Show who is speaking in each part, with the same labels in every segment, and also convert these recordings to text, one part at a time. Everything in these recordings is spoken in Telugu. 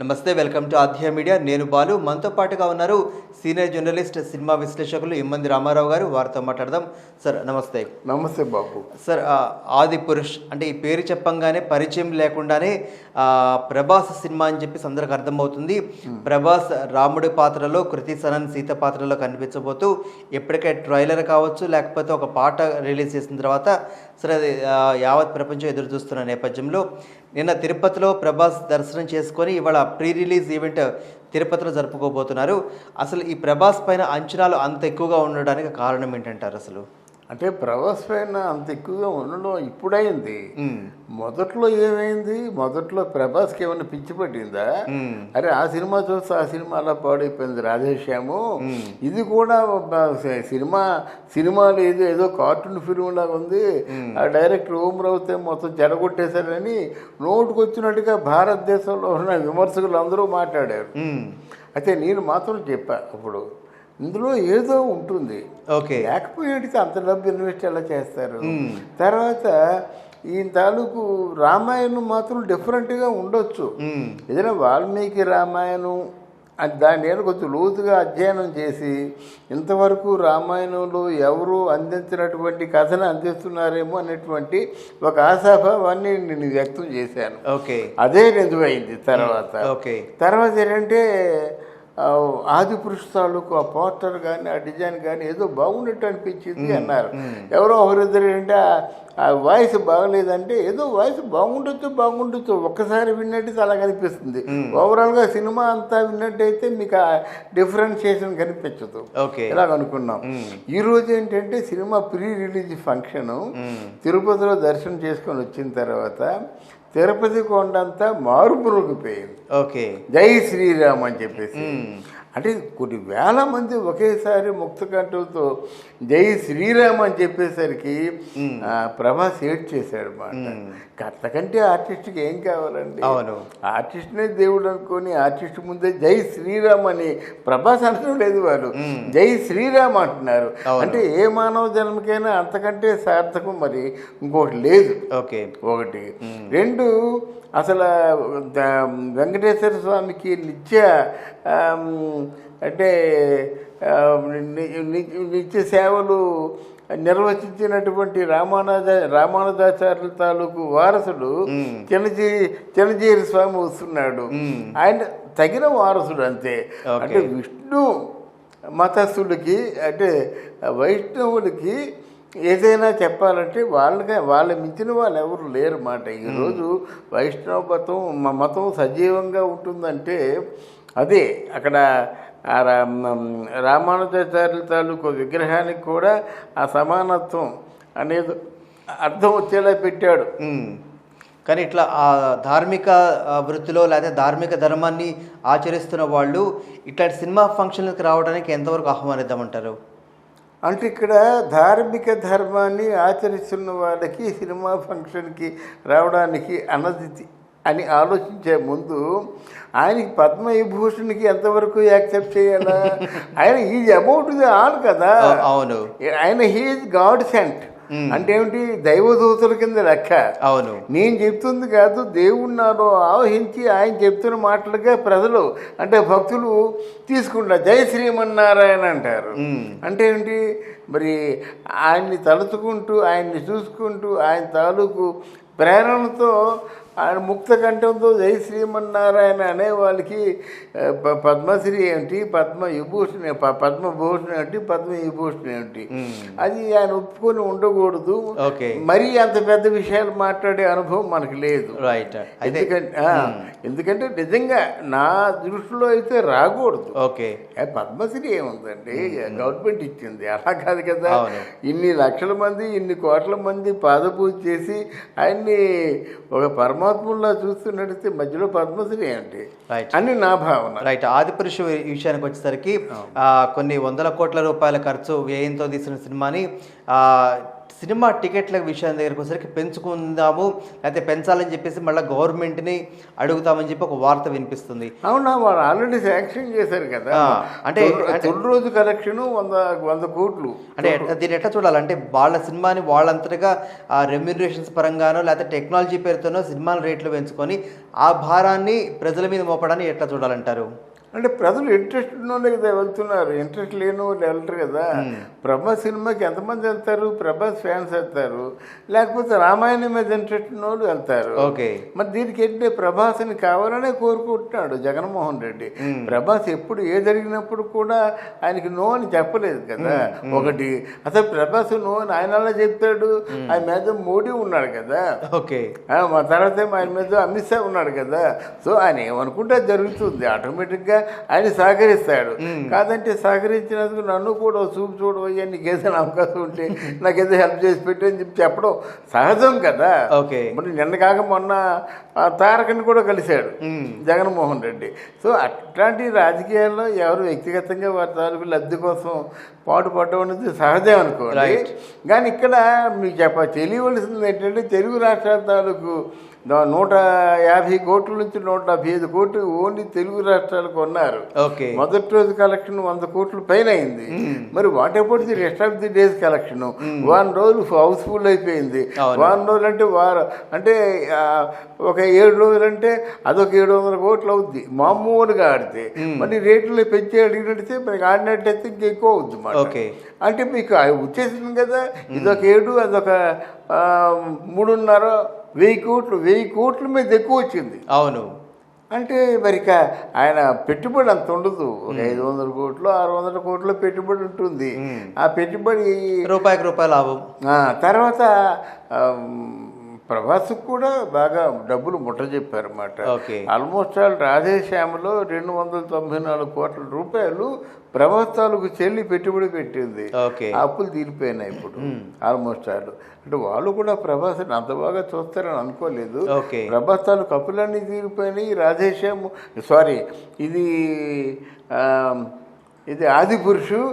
Speaker 1: నమస్తే, వెల్కమ్ టు ఆధ్య మీడియా. నేను బాలు. మనతో పాటుగా ఉన్నారు సీనియర్ జర్నలిస్ట్, సినిమా విశ్లేషకులు ఇమ్మంది రామారావు గారు. వారితో మాట్లాడదాం. సార్ నమస్తే.
Speaker 2: నమస్తే బాబు.
Speaker 1: సార్, ఆది పురుష్ అంటే ఈ పేరు చెప్పంగానే పరిచయం లేకుండానే ప్రభాస్ సినిమా అని చెప్పి అందరికి అర్థమవుతుంది. ప్రభాస్ రాముడి పాత్రలో, కృతి సనన్ సీత పాత్రలో కనిపించబోతూ ఎప్పటికే ట్రైలర్ కావచ్చు, లేకపోతే ఒక పాట రిలీజ్ చేసిన తర్వాత సరే అది యావత్ ప్రపంచం ఎదురు చూస్తున్న నేపథ్యంలో నిన్న తిరుపతిలో ప్రభాస్ దర్శనం చేసుకొని ఇవాళ ప్రీ రిలీజ్ ఈవెంట్ తిరుపతిలో జరుపుకోబోతున్నారు. అసలు ఈ ప్రభాస్ పైన అంచనాలు అంత ఎక్కువగా ఉండడానికి కారణం ఏంటంటారు? అసలు
Speaker 2: అంటే ప్రభాస్ పైన అంత ఎక్కువగా ఉండడం ఇప్పుడైంది. మొదట్లో ఏమైంది? మొదట్లో ప్రభాస్కి ఏమైనా పిచ్చి పట్టిందా? అరే ఆ సినిమా చూస్తే ఆ సినిమా అలా పాడైపోయింది రాధేశ్యాము, ఇది కూడా సినిమా లేదు, ఏదో కార్టూన్ ఫిల్మ్ లాగా ఉంది, ఆ డైరెక్టర్ ఓం రావుతే మొత్తం చెడగొట్టేశారని నోటుకొచ్చినట్టుగా భారతదేశంలో ఉన్న విమర్శకులు అందరూ మాట్లాడారు. అయితే నేను మాత్రం చెప్పా, అప్పుడు ఇందులో ఏదో ఉంటుంది, లేకపోయేటికి అంత డబ్బు ఇన్వెస్ట్ ఎలా చేస్తారు? తర్వాత ఈ తాలూకు రామాయణం మాత్రం డిఫరెంట్గా ఉండొచ్చు. ఏదైనా వాల్మీకి రామాయణం దాన్ని నేను కొంచెం లోతుగా అధ్యయనం చేసి ఇంతవరకు రామాయణంలో ఎవరు అందించినటువంటి కథను అందిస్తున్నారేమో అనేటువంటి ఒక ఆశాభావాన్ని నేను వ్యక్తం చేశాను. అదే నిజమైంది. తర్వాత ఏంటంటే ఆది పురుష తాలూకు ఆ పోస్టర్ కానీ ఆ డిజైన్ కానీ ఏదో బాగున్నట్టు అనిపించింది అన్నారు. ఎవరో ఒకరిద్దరు ఏంటంటే ఆ వాయిస్ బాగలేదంటే, ఏదో వాయిస్ బాగుండొచ్చు ఒక్కసారి విన్నట్టు అలా కనిపిస్తుంది. ఓవరాల్గా సినిమా అంతా విన్నట్టయితే మీకు ఆ డిఫరెన్షియేషన్ కనిపించదు. ఇలా అనుకున్నాం. ఈరోజు ఏంటంటే సినిమా ప్రీ రిలీజ్ ఫంక్షను తిరుపతిలో దర్శనం చేసుకొని వచ్చిన తర్వాత తిరుపతి కొండంతా మారుమరుగుపోయింది. జై శ్రీరామ్ అని చెప్పేసి. అంటే కొన్ని వేల మంది ఒకేసారి ముక్త కంఠంతో జై శ్రీరామ్ అని చెప్పేసరికి ప్రభాస్ ఏడ్ చేశాడు మాట. అంతకంటే ఆర్టిస్ట్కి ఏం కావాలండి? ఆర్టిస్ట్నే దేవుడు అనుకొని ఆర్టిస్ట్ ముందే జై శ్రీరామ్ అని ప్రభాస్ అనడం లేదు, వాళ్ళు జై శ్రీరామ్ అంటున్నారు. అంటే ఏ మానవ జన్మకైనా అంతకంటే సార్థకం మరి ఇంకోటి లేదు. ఒకటి. రెండు, అసలు వెంకటేశ్వర స్వామికి నిత్య సేవలు నిర్వచించినటువంటి రామానుజాచార్యుల తాలూకు వారసుడు చిన్నజీరి స్వామి వస్తున్నాడు. ఆయన తగిన వారసుడు అంతే. అంటే విష్ణు మతస్థులకి, అంటే వైష్ణవులకి ఏదైనా చెప్పాలంటే వాళ్ళ మించిన వాళ్ళు ఎవరు లేరు మాట. ఈరోజు వైష్ణవ మతం సజీవంగా ఉంటుందంటే అదే అక్కడ రామానుజాచార్యుల తాలూకు విగ్రహానికి కూడా ఆ సమానత్వం అనేది అర్థం వచ్చేలా పెట్టాడు.
Speaker 1: కానీ ఇట్లా ఆ ధార్మిక వృత్తిలో లేదా ధార్మిక ధర్మాన్ని ఆచరిస్తున్న వాళ్ళు ఇట్లాంటి సినిమా ఫంక్షన్లకు రావడానికి ఎంతవరకు ఆహ్వానిద్దామంటారు?
Speaker 2: అంటే ఇక్కడ ధార్మిక ధర్మాన్ని ఆచరిస్తున్న వాళ్ళకి సినిమా ఫంక్షన్కి రావడానికి అన్నది అని ఆలోచించే ముందు ఆయనకి పద్మవిభూషణ్కి ఎంతవరకు యాక్సెప్ట్ చేయాలా? ఆయన ఈజ్ అబౌట్ ది ఆల్ కదా.
Speaker 1: అవును,
Speaker 2: ఆయన హీఈ్ గాడ్ సెంట్. అంటే ఏమిటి? దైవదూతల కింద లెక్క.
Speaker 1: అవును,
Speaker 2: నేను చెప్తుంది కాదు, దేవుడు నాలో ఆవహించి ఆయన చెప్తున్న మాటలుగా ప్రజలు అంటే భక్తులు తీసుకుంటారు. జై శ్రీమన్నారాయణ అంటారు. అంటే ఏమిటి? మరి ఆయన్ని తలుచుకుంటూ, ఆయన్ని చూసుకుంటూ, ఆయన తాలూకు ప్రేరణతో, ఆయన ముక్త కంఠంతో జై శ్రీమన్నారాయణ అనే వాళ్ళకి పద్మశ్రీ ఏమిటి, పద్మభూషణ్ ఏమిటి, పద్మవిభూషణ్ ఏమిటి, అది ఆయన ఒప్పుకొని ఉండకూడదు. మరీ అంత పెద్ద విషయాలు మాట్లాడే అనుభవం మనకు లేదు. ఎందుకంటే నిజంగా నా దృష్టిలో అయితే రాకూడదు. పద్మశ్రీ ఏముందండి, గవర్నమెంట్ ఇచ్చింది, అలా కాదు కదా. ఇన్ని లక్షల మంది, ఇన్ని కోట్ల మంది పాదపూజ చేసి ఆయన్ని ఒక పరమాత్ముల్లా చూస్తున్నట్టు మధ్యలో పద్మశ్రీ ఏంటి అని నా భావన.
Speaker 1: ఆదిపురుష విషయానికి వచ్చేసరికి కొన్ని 100 కోట్ల రూపాయల ఖర్చు వ్యయంతో తీసిన సినిమాని సినిమా టికెట్ల విషయం దగ్గరికి వచ్చేసరికి పెంచుకుందాము లేకపోతే పెంచాలని చెప్పేసి మళ్ళీ గవర్నమెంట్ని అడుగుతామని చెప్పి ఒక వార్త వినిపిస్తుంది.
Speaker 2: అవునా, వాళ్ళు ఆల్రెడీ శాంక్షన్ చేశారు కదా.
Speaker 1: అంటే
Speaker 2: తొలి రోజు కలెక్షన్ 100 కోట్లు.
Speaker 1: అంటే దీన్ని ఎట్లా చూడాలంటే వాళ్ళ సినిమాని వాళ్ళంతటిగా ఆ రెమ్యూనరేషన్స్ పరంగానో లేకపోతే టెక్నాలజీ పేరుతోనో సినిమాల రేట్లు పెంచుకొని ఆ భారాన్ని ప్రజల మీద మోపడాన్ని ఎట్లా చూడాలంటారు?
Speaker 2: అంటే ప్రజలు ఇంట్రెస్ట్ ఉన్నోళ్ళే కదా వెళ్తున్నారు, ఇంట్రెస్ట్ లేని వాళ్ళు వెళ్ళరు కదా. ప్రభాస్ సినిమాకి ఎంతమంది వెళ్తారు? ప్రభాస్ ఫ్యాన్స్ వెళ్తారు, లేకపోతే రామాయణం మీద ఇంట్రెస్ట్ ఉన్న వాళ్ళు వెళ్తారు.
Speaker 1: ఓకే,
Speaker 2: మరి దీనికి ఏంటంటే ప్రభాస్ని కావాలనే కోరుకుంటున్నాడు జగన్మోహన్ రెడ్డి. ప్రభాస్ ఎప్పుడు ఏ జరిగినప్పుడు కూడా ఆయనకి నో అని చెప్పలేదు కదా. ఒకటి అసలు ప్రభాస్ నో అని ఆయన చెప్తాడు, ఆయన మీద మోడీ ఉన్నాడు కదా.
Speaker 1: ఓకే,
Speaker 2: మా తర్వాత ఆయన మీద అమిత్ షా ఉన్నాడు కదా. సో ఆయన ఏమనుకుంటే జరుగుతుంది, ఆటోమేటిక్గా ఆయన సహకరిస్తాడు. కాదంటే సహకరించినందుకు నన్ను కూడా చూపు చూడవయ్యా, నీకు ఏదైనా అవకాశం ఉంటే నాకేదో హెల్ప్ చేసి పెట్టి అని చెప్పడం సహజం కదా. మరి నిన్న కాక మొన్న తారకని కూడా కలిశాడు జగన్మోహన్ రెడ్డి. సో అట్లాంటి రాజకీయాల్లో ఎవరు వ్యక్తిగతంగా వారి తాలూకు లబ్ధి కోసం పాటుపడడం అనేది సహజం అనుకోండి. కానీ ఇక్కడ మీకు తెలియవలసింది ఏంటంటే తెలుగు రాష్ట్రాల తాలూకు 150 కోట్ల నుంచి 175 కోట్లు ఓన్లీ తెలుగు రాష్ట్రాలకు ఉన్నారు. మొదటి రోజు కలెక్షన్ 100 కోట్ల పైన అయింది. మరి what about the rest of the days collection? 1 రోజులు హౌస్ఫుల్ అయిపోయింది. 1 రోజులు అంటే అంటే ఒక 7 రోజులు అంటే అదొక 700 కోట్లు అవుద్ది మామూలుగా ఆడితే. మరి రేట్లు పెంచి అడిగినట్టే మనకి ఆడినట్టయితే ఇంకెక్కువ అవుద్ది మాట. అంటే మీకు వచ్చేసింది కదా, ఇదొక 7 అదొక 3.5 1000 కోట్ల మీద ఎక్కువ వచ్చింది.
Speaker 1: అవును,
Speaker 2: అంటే మరి ఆయన పెట్టుబడి అంత ఉండదు. ఒక 500 కోట్లు 600 కోట్ల పెట్టుబడి ఉంటుంది. ఆ పెట్టుబడి
Speaker 1: రూపాయి లాభం.
Speaker 2: తర్వాత ప్రభాస్ కూడా బాగా డబ్బులు ముట్ట చెప్పారన్నమాట. ఆల్మోస్ట్ ఆల్ రాధేశ్యామలో 294 కోట్ల రూపాయలు ప్రభాస్ తాలూకు చెల్లి పెట్టుబడి పెట్టింది. అప్పులు తీరిపోయినాయి ఇప్పుడు ఆల్మోస్ట్ ఆల్. అంటే వాళ్ళు కూడా ప్రభాస్ని అంత బాగా చూస్తారని అనుకోలేదు. ప్రభాస్ తాలూకు అప్పులన్నీ తీరిపోయినాయి. రాధేశ్యామ్ ఇది ఆదిపురుషు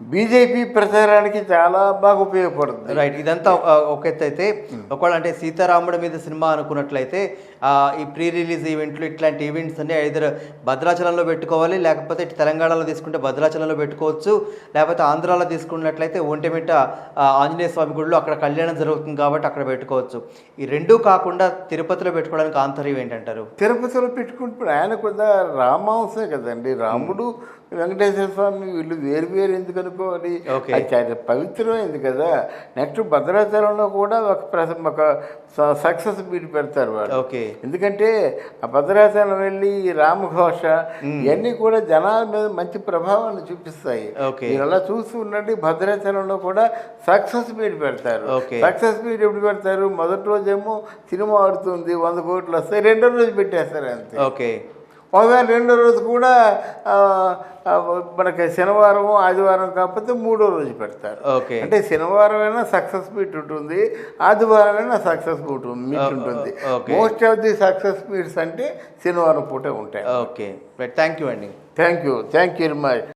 Speaker 2: బీజేపీ ప్రచారానికి చాలా బాగా ఉపయోగపడుతుంది.
Speaker 1: రైట్, ఇదంతా ఒక ఎత్తు అయితే ఒకవేళ అంటే సీతారాముడి మీద సినిమా అనుకున్నట్లయితే ఈ ప్రీ రిలీజ్ ఈవెంట్లు ఇట్లాంటి ఈవెంట్స్ అన్ని ఐదర్ భద్రాచలంలో పెట్టుకోవాలి, లేకపోతే తెలంగాణలో తీసుకుంటే భద్రాచలంలో పెట్టుకోవచ్చు, లేకపోతే ఆంధ్రాలో తీసుకున్నట్లయితే ఒంటిమిట్ట ఆంజనేయ స్వామి గుడిలో అక్కడ కళ్యాణం జరుగుతుంది కాబట్టి అక్కడ పెట్టుకోవచ్చు. ఈ రెండూ కాకుండా తిరుపతిలో పెట్టుకోవడానికి ఆంతర్యం ఏంటంటారు?
Speaker 2: తిరుపతిలో పెట్టుకుంటే ఆయన కూడా రామాంశే కదండి, రాముడు వెంకటేశ్వర స్వామి వీళ్ళు వేరు ఎందుకు అనుకోవాలి, అది పవిత్రమైంది కదా. నెక్స్ట్ భద్రాచలంలో కూడా ఒక సక్సెస్ మీట్ పెడతారు వాళ్ళు. ఎందుకంటే ఆ భద్రాచలం వెళ్ళి రామఘోష ఇవన్నీ కూడా జనాల మీద మంచి ప్రభావాన్ని చూపిస్తాయి. మీరు అలా చూస్తూ ఉండండి, భద్రాచలంలో కూడా సక్సెస్ మీట్ పెడతారు. సక్సెస్ మీట్ ఎప్పుడు పెడతారు? మొదటి రోజేమో సినిమా ఆడుతుంది, 100 కోట్లు వస్తాయి, 2వ రోజు పెట్టేస్తారు అంతే. ఒకవేళ 2వ రోజు కూడా మనకి శనివారం ఆదివారం కాకపోతే 3వ రోజు పెడతారు. అంటే శనివారం అయినా సక్సెస్ మీట్ ఉంటుంది, ఆదివారం అయినా సక్సెస్ మీట్ ఉంటుంది. Most of the success meets అంటే శనివారం పూటే ఉంటాయి.
Speaker 1: థ్యాంక్ యూ అండి.
Speaker 2: Thank you very much.